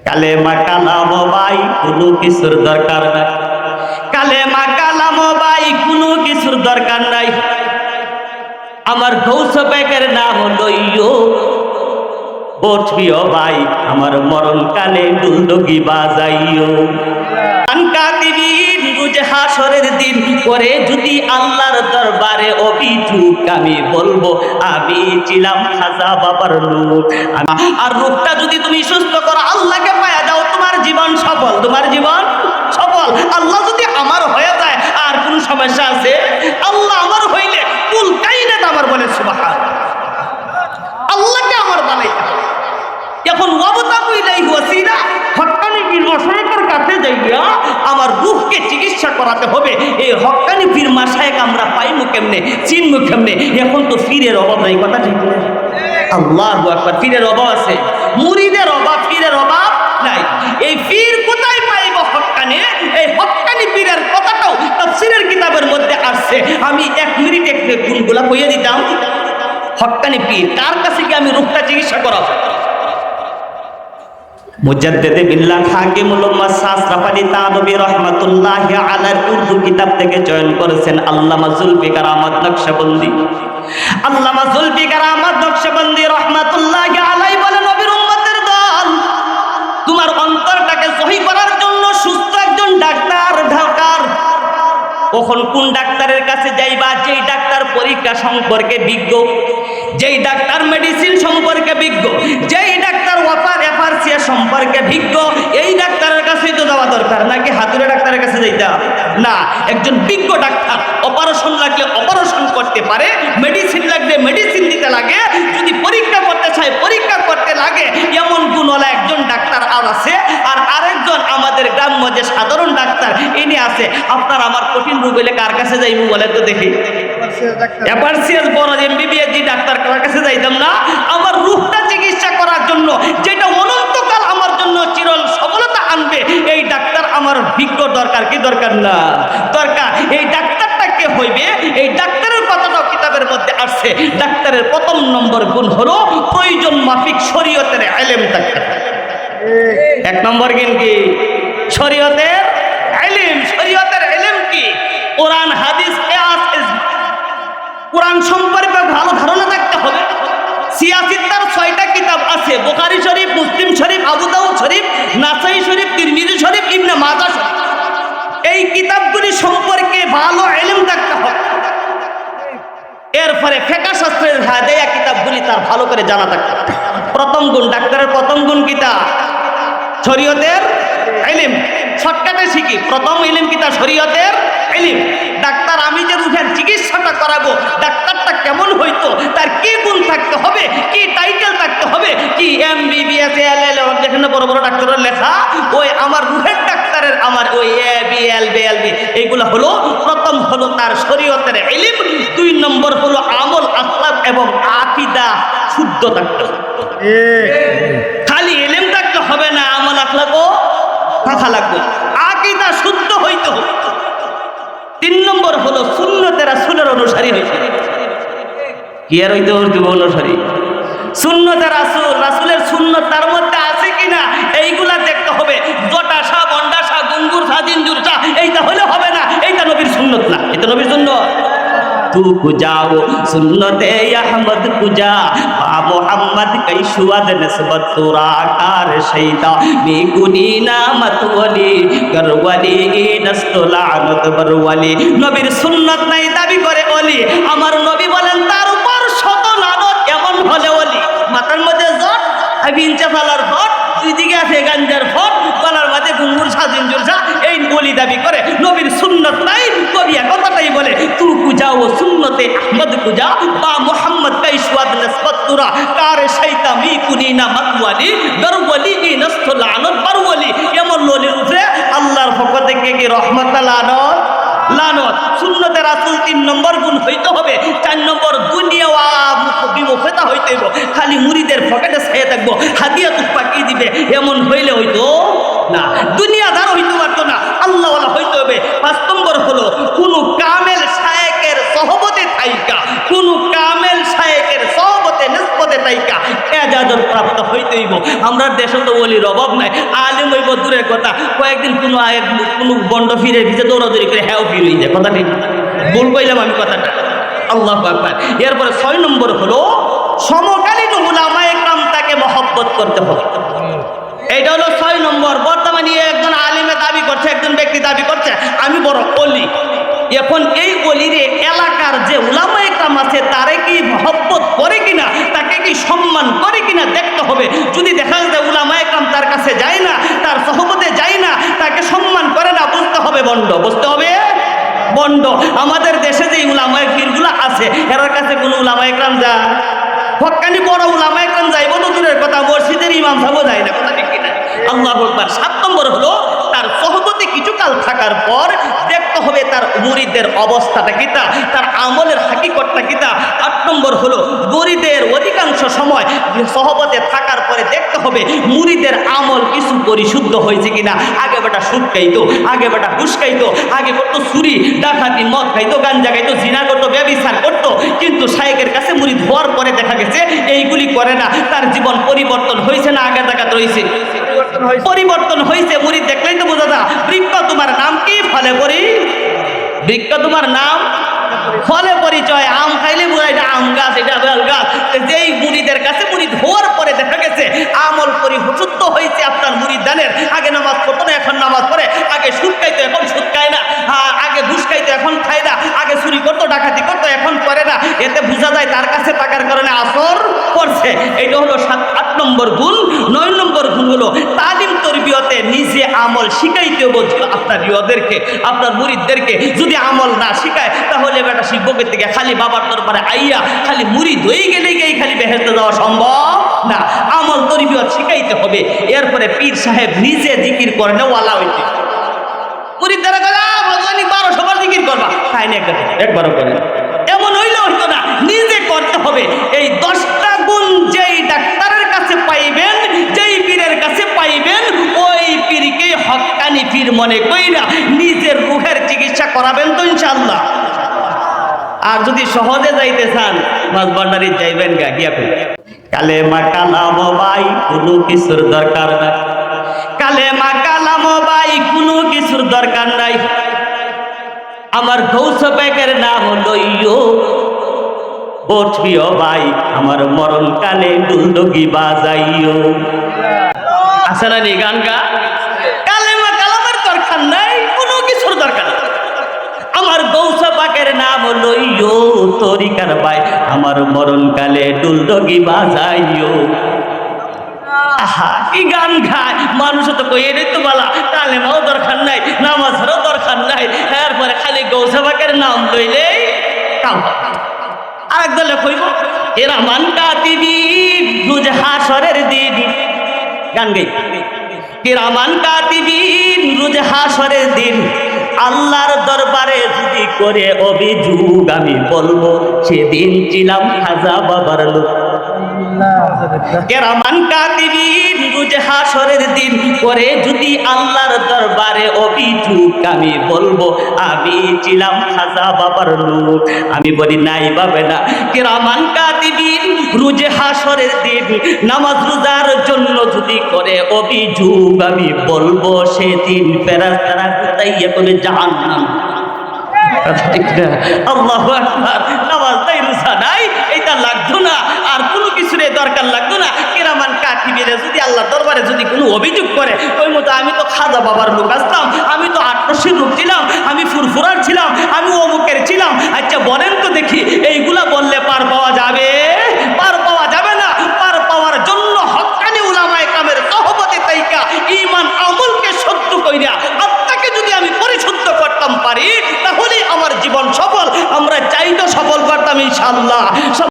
কালেমা কালাম ভাই কোনো কিছুর দরকার নাই, কালেমা কালাম ভাই কোনো কিছুর দরকার নাই। আমার গৌস বেগের নাম লইও বঠিও ভাই, আমার মরণ কালে দুলদগি বাজাইও। রোজে হাসরের দিন করে যদি আল্লাহর দরবারে অভিযোগ আমি বলবো আমি ছিলাম খাজা বাবার লোক। আর রূপটা যদি তুমি সুস্থ করো আল্লাহকে পায়া দাও, তোমার জীবন সফল, তোমার জীবন সফল। আল্লাহ যদি আমার হয়ে যায় আর কোন সমস্যা আছে? আল্লাহ আমার হইলে কুল কাইনাত আমার বলে সুবহানাল্লাহ, আল্লাহকে আমার বানাইতে। এখন ওয়াবতাকু ইলাইহি ওয়াসিলা, হক্কানি পীর মাশায়েখের কাছে যাইয়া আমার রূহকে চিকিৎসা করাতে হবে। এই হক্কানি পীর মাশায়েখ আমরা পাইমু কেমনে, চিনমু কেমনে? এখন তো পীরের অভাব নাই, কথা ঠিক না? আল্লাহু আকবার, পীরের অভাব আছে, মুরিদের অভাব, পীরের অভাব নাই। এই পীর কোথায় পাইব? হক্কানি। এই হক্কানি পীরের কথাটাও তাফসীরের কিতাবের মধ্যে আসছে। আমি 1 মিনিট একটু গুণগুলা কইয়া দিতাম। হক্কানি পীর কার কাছে কি আমি রূহটা চিকিৎসা করাবো? মুজাদ্দিদে বিল্লাহ হাকিমুল উম্মাহ সাসরাফানি তানবী রাহমাতুল্লাহি আলাইহি উর্দু কিতাব থেকে চয়ন করেছেন আল্লামা জুলফিকার আহমদ নকশবন্দি। আল্লামা জুলফিকার আহমদ নকশবন্দি রাহমাতুল্লাহি আলাইহি বলেন, নবীর উম্মতের দল, তোমার অন্তরটাকে সহি করার জন্য সুস্থ একজন ডাক্তার দরকার। কখন কোন ডাক্তারের কাছে যাইবা? যেই ডাক্তার পরীক্ষা সম্পর্কে বিজ্ঞ, যেই ডাক্তার মেডিসিন সম্পর্কে বিজ্ঞ, যেই ডাক্তার অপারেশন সম্পর্কে বিজ্ঞ, এই ডাক্তারের কাছেই তো যাওয়া দরকার। নাকি হাতুড়ে ডাক্তারের কাছে যাইতে না? একজন বিজ্ঞ ডাক্তার, অপারেশন লাগলে অপারেশন করতে পারে, মেডিসিন লাগলে মেডিসিন দিতে লাগে, যদি পরীক্ষা করতে চায় পরীক্ষা করতে লাগে, এমন গুণওয়ালা একজন ডাক্তার আর আছে। আর আরেকজন আমাদের গ্রাম্য যে সাধারণ ডাক্তার ইনি আছে। আপনার আমার কঠিন রোগ হলে কার কাছে যাইব বলেন তো দেখি? এপারসিয়াস বড় এমবিবিএস জি ডাক্তার কার কাছে যাইতাম না? আমার রূহটা চিকিৎসা করার জন্য, যেটা অনন্তকাল আমার জন্য চিরল সফলতা আনবে, এই ডাক্তার আমার বিজ্ঞ দরকার কি দরকার না? দরকার। এই ডাক্তারটা কে হইবে? এই ডাক্তারের কথাটাও কিতাবের মধ্যে আসছে। ডাক্তারের প্রথম নম্বর গুণ হলো প্রয়োজন মাফিক শরীয়তের ইলম থাকতে হবে। 1 নম্বর গুণ কি? শরীয়তের ইলম। শরীয়তের ইলম কি? কোরআন হাদিস কিয়াস, কোরআন সম্পর্কে ভালো ধারণা থাকতে হবে। সিয়াসিত্তার 6টা কিতাব আছে, বুখারী শরীফ, মুসলিম শরীফ, আবু দাউদ শরীফ, নাসাই শরীফ, তিরমিজি শরীফ, ইবনে মাজাহ শরীফ। এই কিতাবগুলি সম্পর্কে ভালো ইলম থাকতে হবে। এরপরে ফিকহ শাস্ত্রের হাদিয়া কিতাবগুলি তার ভালো করে জানা থাকতে হবে। প্রথম গুণ, ডাক্তারের প্রথম গুণ কিতা? শরীয়তের ইলম। শর্টকাটে শিখি, প্রথম ইলম কিতা? শরীয়তের ইলম। ডাক্তার আমি যে রোগের চিকিৎসাটা করাবো, ডাক্তারটা কেমন হইতো, তার কি গুণ থাকতে হবে, কি টাইটেল থাকতে হবে, কি এমবিবিএস এলএল যেখানে বড় বড় ডাক্তারের লেখা, ওই আমার রোগের ডাক্তারের আমার ওই এবিএল বিএলবি, এইগুলো হলো প্রথম হলো তার শরীয়তের ইলম। 2 নম্বর হলো আমল আখলাক এবং আকীদা শুদ্ধ থাকতে হবে। খালি ইলম থাকলে হবে না, আমল আখলাকও থাকা লাগবে, আকীদা শুদ্ধ হইতে হবে। 3 নম্বর হলো সুন্নতে রাসূলের অনুসারী হইতে হবে। কি আর হইতে হবে? অনুসারী সুন্নতে রাসূল, রাসূলের সুন্নত তার মধ্যে আছে কিনা এইগুলা দেখতে হবে। জটা শাহ, বন্ডা শাহ, গুঙ্গুর শাহ, জিঞ্জুর শাহ এইটা হলে হবে না, এইটা নবীর সুন্নত না, এটা নবীর সুন্নত। तू कुजाओ सुन्नते अहमद कुजा बा मोहम्मद कई शुआद नस्बत तुरा कार शैता बेगुनी नामत वली गरवली नस्तलानत बरवली। নবীর সুন্নাত নাই দাবি করে ওলি, আমার নবী বলেন তার উপর শত লানত। এমন হলে ওলি। মাথার মধ্যে জট, ইঞ্চা ফালার ফট, দুই দিকে আছে গাঞ্জার ফট, গলার মাঝে গুঙ্গুর শাহ, জিঞ্জুর শাহ, এই ওলি দাবি করে। নবীর সুন্নত নাই, কবিয়া কথাটাই বলে তু কুজা ও সুন্নতে আহমদ কুজা বা মোহাম্মদ কাই সুয়াদ নসবত তুরা কার শৈতা মি কুনিনা মাতওয়ালি গরওয়ালি নস্তল আনত বরওয়ালি। এমন ওলির উপরে আল্লাহর পক্ষ থেকে কি রহমত লানত লানত। সুন্নতে রাসূল 3 নম্বর গুণ হইতে হবে। 4 নম্বর দুনিয়া বিমুখতা হইতে হবে। খালি মুরিদের পকেটে ছায়া থাকবো, হাদিয়া তুপ্পা কি দিবে এমন হইলে হইতো না, দুনিয়াদার হইতে পারতো না, আল্লাহওয়ালা হইতে হবে। 5 নম্বর হলো কোন কামেল শায়েখের সহবতে থাইকা, কোন কামেল শায়েখের সহবতে নিসবতে থাইকা ইজাজত প্রাপ্ত হইতে হইতে হইব। আমরা দেশে তো ওলির অভাব নাই, আলেম হইব দূরের কথা, কয়েকদিন কোনো বন্ড ফিরে ভিজে দৌড়াদৌড়ি করে হ্যাঁ ফির হয়ে যায়। কথা ঠিক ভুল কইলাম আমি কথাটা? আল্লাহু আকবার। এরপরে 6 নম্বর হলো সমকালীন উলামায়ে কেরাম তাকে মহব্বত করতে হবে। এইটা হলো 6 নম্বর। বর্তমানে একজন আলিমে দাবি করছে, একজন ব্যক্তি দাবি করছে আমি বড় ওলি। এখন এই ওলিরে এলাকার যে উলামায়ে কেরাম আছে তারে কি মহব্বত করে কিনা, তাকে কি সম্মান করে কিনা দেখতে হবে। যদি দেখা যায় উলামায়ে কেরাম তার কাছে যায় না, তার সহবতে যায় না, তাকে সম্মান করে না, বুঝতে হবে বন্ড, বুঝতে হবে বন্ড। আমাদের দেশে যে উলামায়ে পীরগুলো আছে এর কাছে কোনো উলামায়ে কেরাম যায়? হক্কানি বড় উলামায়ে কেরাম যাইব তো দূরের কথা, মসজিদের ইমাম সাহেবও যায় না। কথা ঠিক কিনা? আল্লাহু আকবার। 7 নম্বর হলো তার সহবতে কিছুকাল থাকার পর দেখতে হবে তার মুরিদের অবস্থাটা কিতা, তার আমলের হাকিকতটা কিতা। 8 নম্বর হলো মুরিদের অধিকাংশ সময় সহবতে থাকার পরে দেখতে হবে মুরিদের আমল কিছু পরিশুদ্ধ হয়েছে কিনা। আগে বেটা সুদ খাইতো, আগে বেটা ঘুষ খাইতো, আগে করতো চুরি ডাকাতি, মদ খাইতো, গাঞ্জা খাইতো, জিনা করতো, ব্যভিচার করতো, কিন্তু শায়েখের কাছে মুরিদ হওয়ার পরে দেখা গেছে এইগুলি করে না। তার জীবন পরিবর্তন হয়েছে না আগের জায়গাতে রয়েছে? পরিবর্তন হয়েছে। মুরিদ দেখলেই তো বোঝা যায়। বৃক্ষ তোমার নাম কি? ফলে পরি। বৃক্ষ তোমার নাম ফলে পরিচয়। আম খাইলে বোঝা এটা আম গাছ, এটা বেল গাছ। যেই মুরিদের কাছে মুরিদ হওয়ার পরে দেখা গেছে আমল পরিশুদ্ধ হয়েছে আপনার মুরিদ দানের। আগে নামাজ পড়তো না, এখন নামাজ পড়ে। আগে সুদ খাইতো, এখন সুদ খায় না। আগে ঘুষ খাইতো, এখন খায় না। আগে চুরি করতো, ডাকাতি করতো, এখন করে না। এতে বোঝা যায় তার কাছে টাকার কারণে আসর পড়ছে। এটা হলো 8 নম্বর গুণ। 9 নম্বর গুণ হলো তালিম তরবিয়তে নিজে আমল শিখাইতে হবে আপনার রিওদেরকে, আপনার মুরিদদেরকে। যদি আমল না শিখায় তাহলে বেটা শিক্ষকের থেকে খালি বাবার দরবারে আইয়া খালি মুরিদ হয়ে গেলে গিয়ে খালি বেহেশতে যাওয়া সম্ভব না। আমল তরবিয়ত শিখাইতে হবে। এরপরে পীর সাহেব নিজে জিকির করে নেওয়ালা হইতে। মুরিদ দ্বারা গেলা ভগবানী 1200 বার জিকির করবা, তাই না একবারও করে এমন হইলে হইতো না, নিজে করতে হবে। এই 10টা গুণ যেই ডাক্তারের কাছে পাইবেন, যেই পীরের কাছে পাইবেন, ওই পীরকে হক্কানি পীর মনে কইরা নিজের রুহের চিকিৎসা করাবেন তো ইনশাআল্লাহ। আর যদি সহজে যাইতে চান মাঝবান্ডারি যাইবেন গা গিয়া কই কালেমা কালাম ভাই কোনো কিছুর দরকার নাই। কালেমা কালাম ভাই কোনো কিছুর দরকার নাই। আমার গৌস পাকের নাম লইও বটবিও ভাই, আমার মরণ কালে দুলদগি বাজাইও। আছে না নি গান গা? কালেমা কালামের দরকার নাই, কোনো কিছুর দরকার নাই। আমার গৌস পাকের নাম লইও তরিকার ভাই, আমার মরণ কালে দুলদগি বাজাইও। আহা কি গান গায় মানুষ, তো কই এটাই তো বলা কালেমাও দরকার নাই, নামাজেরও দরকার নাই, এরপরে খালি গৌসে পাকের নাম লইলেই কাম। আরেক দলে কইব এরা মান কাতিবিন রোজ হাসরের দিন। গান গাই কিরামান কাতিবিন রোজ হাসরের দিন, আল্লাহর দরবারে যদি করে অভিযোগ আমি বলবো সেদিন ছিলাম খাজা বাবার লোক। কিরামান কাতিবিন রোজ হাসরের দিন করে যদি আল্লাহর দরবারে অভিযোগ আমি বলবো আমি ছিলাম খাজা বাবার লোক। আমি বলি নাই পাবে না। কিরামান কাতিবিন রোজ হাসরের দিন নামাজ রোজার জন্য যদি করে অভিযোগ আমি বলবো সেদিন ফেরেশতারা গুতাইয়া করে জাহান্নাম। আল্লাহু আকবার। নামাজ নাই, রোজা নাই, এটা লাগতো না, আর কোনো কিছুর দরকার লাগতো না। কিরামান কাতিবিনে যদি আল্লাহ দরবারে যদি কোনো অভিযোগ করে ওই মতো আমি তো খাজা বাবার লোক আসতাম, আমি তো আটরশির লোক ছিলাম, আমি ফুরফুরার ছিলাম, আমি অমুকের ছিলাম। আচ্ছা বলেন তো দেখি এইগুলা বললে পার পাওয়া যাবে? পার পাওয়া যাবে না। পার পাওয়ার জন্য হক্কানি উলামায়ে কেরামের সোহবতে তাইকা ঈমান আমলকে সত্য কইরা আত্মাকে যদি আমি পরিশুদ্ধ করতাম পারি তাহলে আমার জীবন সফল। আমরা চাই তো সফল করতাম ইনশাআল্লাহ।